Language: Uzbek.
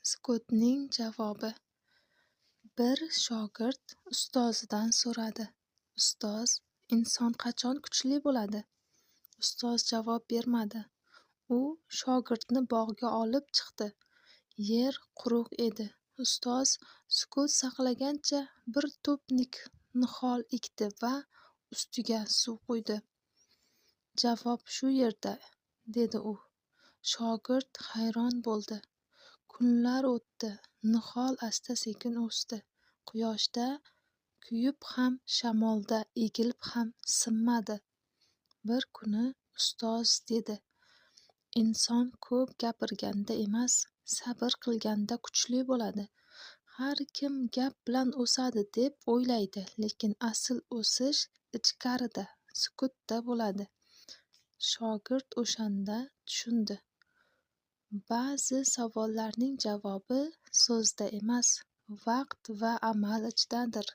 Sukutning javobi. Bir shogird ustozidan so'radi: Ustoz, inson qachon kuchli bo'ladi? Ustoz javob bermadi. U shogirdni bog'ga olib chiqdi. Yer quruq edi. Ustoz sukut saqlagancha bir to'p nihol ekdi va ustiga suv quydi. Javob shu yerda, dedi u. Shogird hayron bo'ldi. Kunlar o'tdi. Nihol asta-sekin o'sdi. Quyoshda kuyib ham, shamolda egilib ham sinmadi. Bir kuni ustoz dedi: Inson ko'p gapirganda emas, sabr qilganda kuchli bo'ladi. Har kim gap bilan o'sadi deb o'ylaydi, lekin asl o'sish ichkarida, sukutda bo'ladi. Shogird o'shanda tushundi. Ba'zi savollarning javobi so'zda emas, vaqt va amal ichidadir.